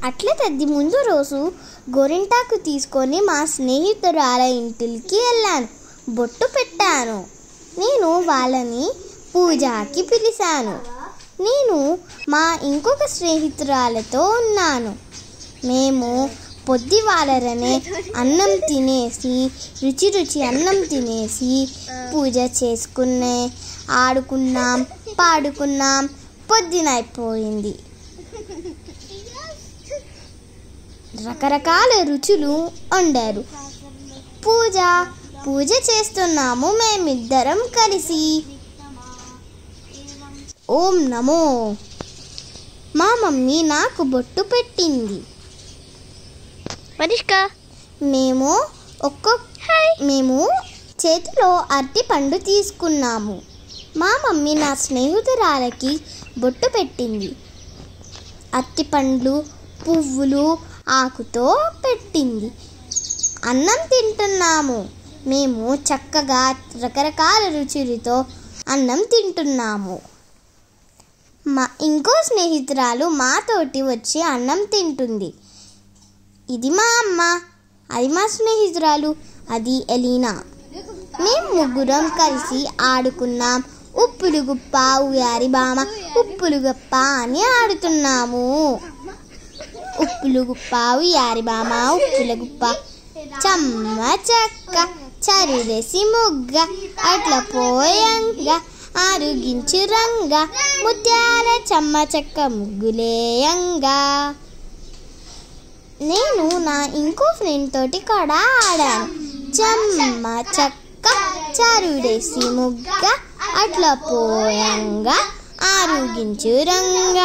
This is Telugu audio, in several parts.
అట్లా తద్ది ముందు రోజు గోరింటాకు తీసుకొని మా స్నేహితురాల ఇంటికి వెళ్ళాను. బొట్టు పెట్టాను. నేను వాళ్ళని పూజకి పిలిచాను. నేను మా ఇంకొక స్నేహితురాలతో ఉన్నాను. మేము పొద్దువాలరనే అన్నం తినేసి రుచి అన్నం తినేసి పూజ చేసుకునే ఆడుకున్నాం, పాడుకున్నాం. పొద్దునైపోయింది. రకరకాల రుచులు వండారు. పూజ చేస్తున్నాము మేమిద్దరం కలిసి. ఓం నమో. మా మమ్మీ నాకు బొట్టు పెట్టింది. మేము చేతిలో అరటి పండు తీసుకున్నాము. మా మమ్మీ నా స్నేహితురాలకి బొట్టు పెట్టింది. అరటి పండ్లు, పువ్వులు, ఆకుతో పెట్టింది. అన్నం తింటున్నాము. మేము చక్కగా రకరకాల రుచులతో అన్నం తింటున్నాము. మా ఇంకో స్నేహితురాలు మాతోటి వచ్చి అన్నం తింటుంది. ఇది మా అమ్మ, అది మా స్నేహితురాలు, అది ఎలీనా. మేము ముగ్గురం కలిసి ఆడుకున్నాం. ఉప్పులు గుప్ప, ఉయ్యారి బామ, ఉప్పులు గుప్ప అని ఆడుతున్నాము. ఉప్పులు గుప్ప, ఉయ్యారి బామ, ఉప్పుల గుప్ప, చమ్మ చక్క చరుదేసి ముగ్గ, అట్ల పోయంగా ఆరుగించు రంగ, ముత్యాల చమ్మ చెక్క ముగ్గులేయంగా. నేను నా ఇంకో ఫ్రెండ్ తోటి కూడా ఆడాను. చమ్మ చక్క చరుడేసి ముగ్గ, అట్ల పోయంగా ఆరుగించు రంగ,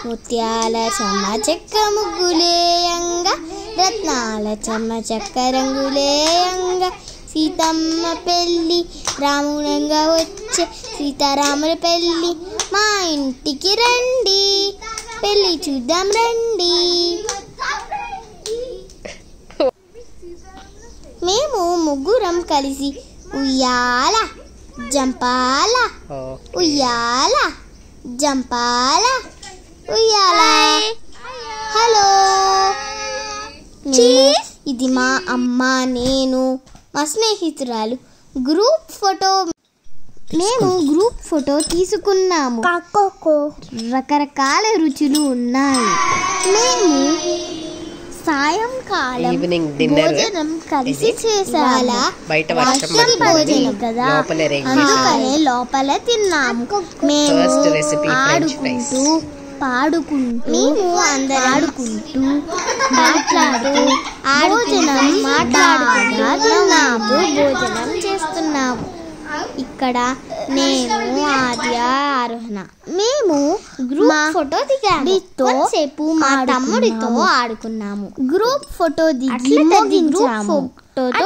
ముత్యాల చమ్మ చెక్క ముగ్గులేయంగా, రత్నాల చమ్మ చెక్క రంగులేయంగా. సీతమ్మ పెళ్ళి రాముడంగా వచ్చే సీతారాముల పెళ్ళి, మా ఇంటికి రండి, పెళ్ళి చూద్దాం రండి. మేము ముగ్గురం కలిసి ఉయ్యాల జంపాల, ఉయ్యాల జంపాల, ఉయ్యాల. హలో. ఇది మా అమ్మ, నేను, మా స్నేహితురాలు గ్రూప్ ఫోటో. మేము గ్రూప్ ఫోటో తీసుకున్నాము. రకరకాల రుచులు ఉన్నాయి. మేము సాయంకాలం భోజనం కలిసి చేసాము. భోజనం కదా, అందుకనే లోపల తిన్నాము. మేము ఆడుకుంటూ పాడుకుంటూ, మేము అందరం ఆడుకుంటూ మాట్లాడుతూ భోజనం చేస్తున్నాము. ఇక్కడ నేను, ఆద్య, ఆరోహణ. మేము గ్రూప్ ఫోటో దిగాము. సేపు మా తమ్ముడితో ఆడుకున్నాము. గ్రూప్ ఫోటో దిగి గ్రూప్ ఫోటోతో